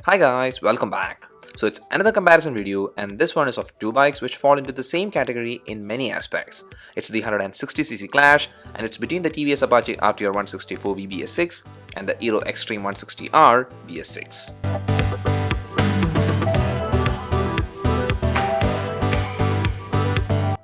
Hi guys, welcome back. So it's another comparison video and this one is of two bikes which fall into the same category in many aspects. It's the 160cc Clash and it's between the TVS Apache RTR 164V BS6 and the Aero Extreme 160R BS6.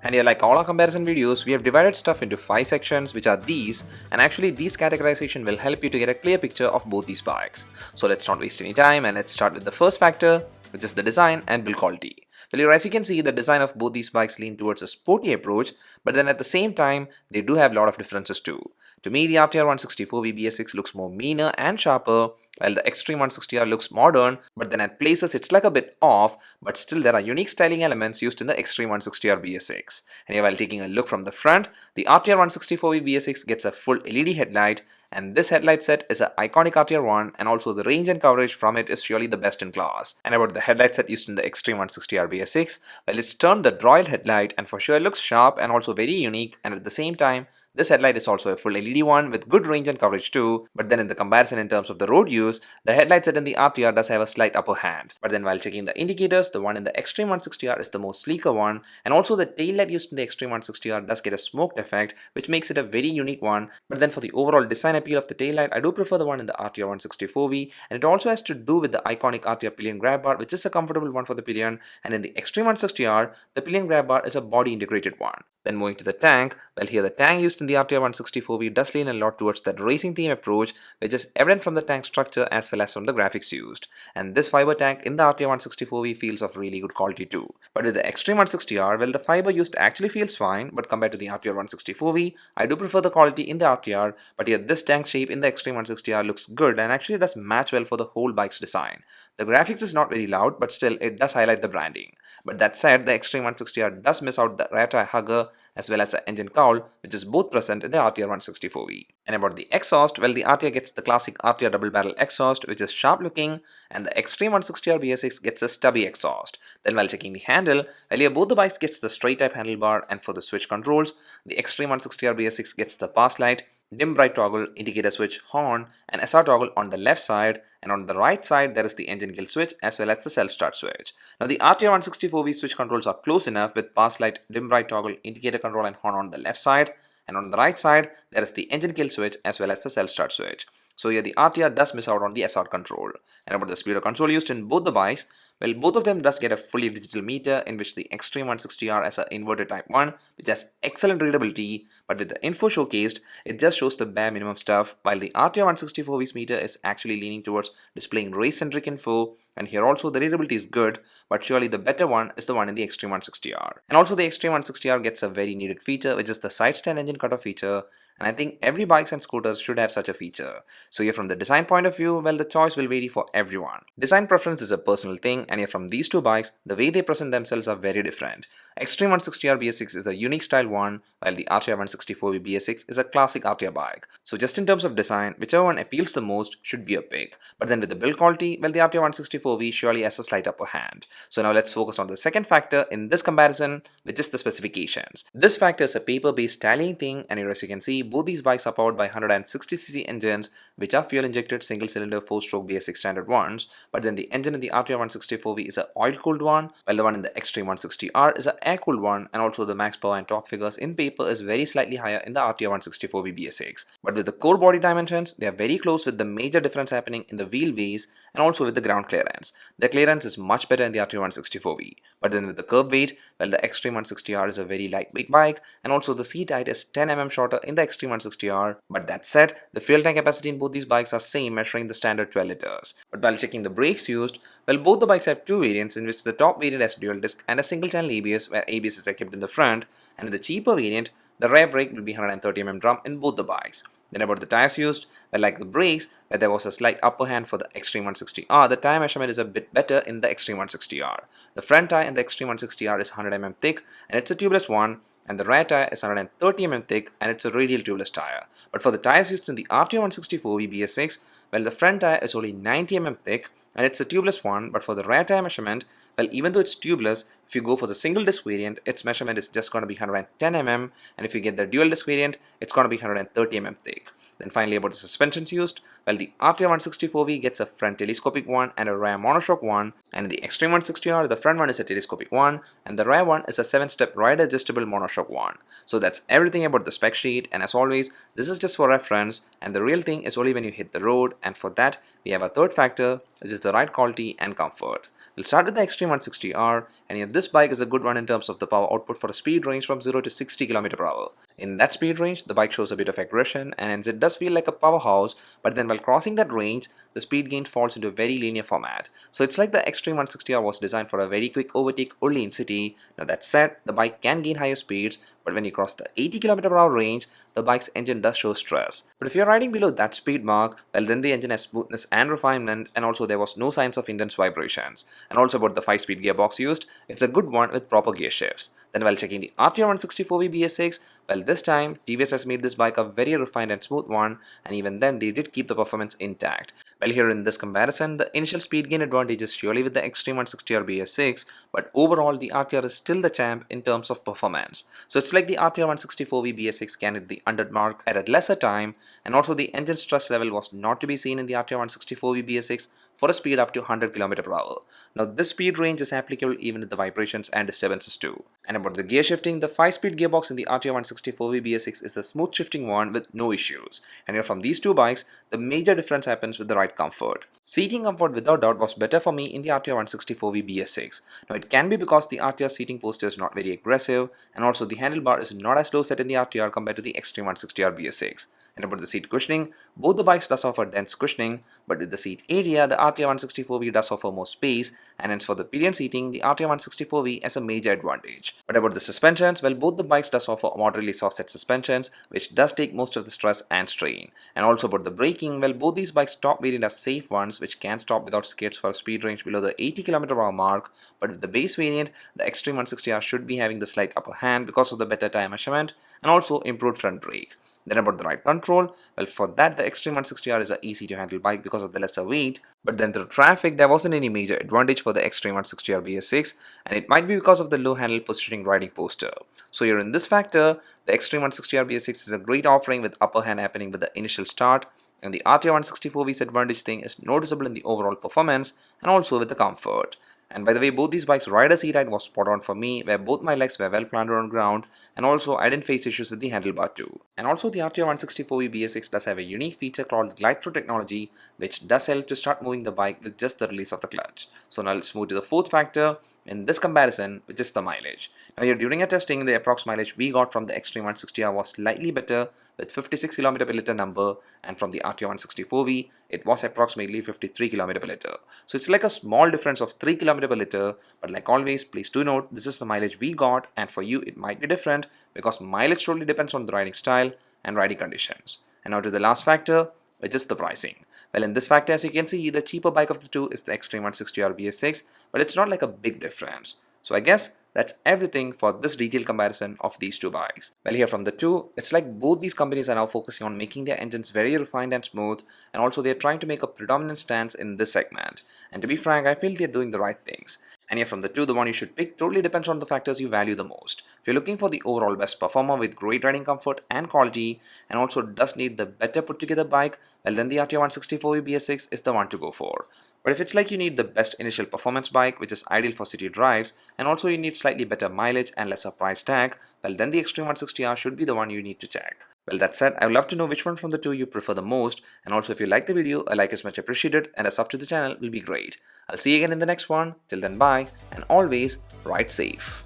And yeah, like all our comparison videos, we have divided stuff into 5 sections which are these, and actually these categorization will help you to get a clear picture of both these bikes. So let's not waste any time and let's start with the first factor, which is the design and build quality. Well, here as you can see, the design of both these bikes lean towards a sporty approach, but then at the same time, they do have a lot of differences too. To me, the RTR 164V BS6 looks more meaner and sharper, while the Extreme 160R looks modern, but then at places it's like a bit off, but still there are unique styling elements used in the Extreme 160R BS6. And here while taking a look from the front, the RTR 164V BS6 gets a full LED headlight, and this headlight set is an iconic RTR1 and also the range and coverage from it is surely the best in class. And about the headlight set used in the Extreme 160R BS6, well it's turned the droid headlight and for sure it looks sharp and also very unique, and at the same time this headlight is also a full LED one with good range and coverage too, but then in the comparison in terms of the road use, the headlight set in the RTR does have a slight upper hand. But then while checking the indicators, the one in the Extreme 160R is the most sleeker one, and also the tail light used in the Extreme 160R does get a smoked effect, which makes it a very unique one. But then for the overall design appeal of the tail light, I do prefer the one in the RTR 164V, and it also has to do with the iconic RTR pillion grab bar, which is a comfortable one for the pillion, and in the Extreme 160R, the pillion grab bar is a body integrated one. Then moving to the tank, well here the tank used in the RTR 164V does lean a lot towards that racing theme approach, which is evident from the tank structure as well as from the graphics used. And this fiber tank in the RTR 164V feels of really good quality too. But with the Extreme 160R, well the fiber used actually feels fine, but compared to the RTR 164V, I do prefer the quality in the RTR, but here this tank shape in the Extreme 160R looks good and actually does match well for the whole bike's design. The graphics is not very loud, but still it does highlight the branding. But that said, the Extreme 160R does miss out the rear tire hugger as well as the engine cowl, which is both present in the RTR 164V. And about the exhaust, well the RTR gets the classic RTR double barrel exhaust, which is sharp looking, and the Extreme 160R BS6 gets a stubby exhaust. Then while checking the handle, well here both the bikes gets the straight type handlebar, and for the switch controls, the Extreme 160R BS6 gets the pass light, dim bright toggle, indicator switch, horn, and SR toggle on the left side, and on the right side there is the engine kill switch as well as the self start switch. Now the RTR 164V switch controls are close enough with pass light, dim bright toggle, indicator control and horn on the left side, and on the right side there is the engine kill switch as well as the self start switch. So here the RTR does miss out on the SR control. And about the speedo control used in both the bikes, well both of them does get a fully digital meter, in which the Extreme 160R has an inverted type 1 which has excellent readability, but with the info showcased it just shows the bare minimum stuff, while the RTR 164V's meter is actually leaning towards displaying race centric info, and here also the readability is good, but surely the better one is the one in the Extreme 160R. And also the Extreme 160R gets a very needed feature, which is the side stand engine cutoff feature, and I think every bikes and scooters should have such a feature. So here from the design point of view, well the choice will vary for everyone. Design preference is a personal thing, and here from these two bikes, the way they present themselves are very different. Extreme 160R BS6 is a unique style one, while the RTR 164V BS6 is a classic RTR bike. So just in terms of design, whichever one appeals the most should be a pick. But then with the build quality, well the RTR 164V surely has a slight upper hand. So now let's focus on the second factor in this comparison, which is the specifications. This factor is a paper-based styling thing, and here as you can see, both these bikes are powered by 160cc engines, which are fuel-injected single-cylinder 4-stroke BS6 standard ones, but then the engine in the RTR 164V is an oil-cooled one, while the one in the Extreme 160R is an air-cooled one, and also the max power and torque figures in paper is very slightly higher in the RTR 164V BS6. But with the core body dimensions, they are very close, with the major difference happening in the wheelbase and also with the ground clearance. The clearance is much better in the RTR 164V, but then with the curb weight, well the Extreme 160R is a very lightweight bike, and also the seat height is 10 mm shorter in the Extreme 160R. But that said, the fuel tank capacity in both these bikes are same, measuring the standard 12 liters. But while checking the brakes used, well both the bikes have two variants, in which the top variant has dual disc and a single channel ABS, where ABS is equipped in the front, and in the cheaper variant, the rear brake will be 130mm drum in both the bikes. Then about the tires used, well like the brakes, where there was a slight upper hand for the Extreme 160R, the tire measurement is a bit better in the Extreme 160R. The front tire in the Extreme 160R is 100mm thick, and it's a tubeless one, and the rear tire is 130mm thick, and it's a radial tubeless tire. But for the tires used in the RTR 164V BS6, well the front tire is only 90mm thick, and it's a tubeless one, but for the rear tire measurement, well even though it's tubeless, if you go for the single disc variant, its measurement is just going to be 110mm, and if you get the dual disc variant, it's going to be 130mm thick. Then finally about the suspensions used, Well, the RTR 164V gets a front telescopic one and a rear monoshock one, and in the Xtreme 160R, the front one is a telescopic one, and the rear one is a 7-step ride adjustable monoshock one. So that's everything about the spec sheet, and as always, this is just for reference, and the real thing is only when you hit the road, and for that, we have a third factor, which is the ride quality and comfort. We'll start with the Xtreme 160R, and here this bike is a good one in terms of the power output for a speed range from 0 to 60 km/h. In that speed range, the bike shows a bit of aggression, and hence it does feel like a powerhouse, but then while crossing that range, the speed gain falls into a very linear format. So it's like the Xtreme 160R was designed for a very quick overtake only in city. Now that said, the bike can gain higher speeds, but when you cross the 80 km/h range, the bike's engine does show stress. But if you're riding below that speed mark, well then the engine has smoothness and refinement, and also there was no signs of intense vibrations. And also about the 5-speed gearbox used, it's a good one with proper gear shifts. Then while checking the RTR 164V BS6, well this time TVS has made this bike a very refined and smooth one, and even then they did keep the performance intact. Well, here in this comparison, the initial speed gain advantage is surely with the Xtreme 160R BS6, but overall the RTR is still the champ in terms of performance. So it's like the RTR 164V BS6 can hit the 100 mark at a lesser time, and also the engine stress level was not to be seen in the RTR 164V BS6 for a speed up to 100 km/h. Now this speed range is applicable even with the vibrations and disturbances too. And about the gear shifting, the 5-speed gearbox in the RTR 164V BS6 is the smooth shifting one with no issues. And here from these two bikes, the major difference happens with the ride comfort. Seating comfort without doubt was better for me in the RTR 164V BS6. Now it can be because the RTR seating posture is not very aggressive, and also the handlebar is not as low set in the RTR compared to the Xtreme 160R BS6. And about the seat cushioning, both the bikes does offer dense cushioning, but with the seat area, the RTR 164V does offer more space, and hence for the pillion seating, the RTR 164V has a major advantage. But about the suspensions, well both the bikes does offer moderately soft set suspensions, which does take most of the stress and strain. And also about the braking, well both these bikes top variant are safe ones which can stop without skids for a speed range below the 80 km/h mark, but with the base variant, the Xtreme 160R should be having the slight upper hand because of the better tire measurement and also improved front brake. Then about the ride control, well for that the Xtreme 160R is an easy to handle bike because of the lesser weight, but then through traffic there wasn't any major advantage for the Xtreme 160R BS6, and it might be because of the low handle positioning riding posture. So here in this factor, the Xtreme 160R BS6 is a great offering with upper hand happening with the initial start, and the RTR 164V's advantage thing is noticeable in the overall performance and also with the comfort. And by the way, both these bikes' rider seat height was spot on for me, where both my legs were well planted on ground, and also I didn't face issues with the handlebar too. And also the RTR 164V BS6 does have a unique feature called Glide Pro technology, which does help to start moving the bike with just the release of the clutch. So now let's move to the fourth factor in this comparison, which is the mileage. Now here during our testing, the approx mileage we got from the Xtreme 160R was slightly better with 56 km/L number, and from the RTR 164V, it was approximately 53 km/L. So it's like a small difference of 3 km/L, but like always, please do note this is the mileage we got, and for you it might be different because mileage totally depends on the riding style and riding conditions. And now to the last factor, which is the pricing. Well, in this factor, as you can see, the cheaper bike of the two is the Xtreme 160R BS6, but it's not like a big difference. So I guess that's everything for this detailed comparison of these two bikes. Well, here from the two, it's like both these companies are now focusing on making their engines very refined and smooth, and also they're trying to make a predominant stance in this segment. And to be frank, I feel they're doing the right things. And here from the two, the one you should pick totally depends on the factors you value the most. If you're looking for the overall best performer with great riding comfort and quality, and also does need the better put together bike, well then the RTR 164V BS6 is the one to go for. But if it's like you need the best initial performance bike which is ideal for city drives, and also you need slightly better mileage and lesser price tag, well then the Xtreme 160R should be the one you need to check. Well, that said, I would love to know which one from the two you prefer the most, and also if you like the video, a like is much appreciated, and a sub to the channel will be great. I'll see you again in the next one. Till then, bye, and always ride safe.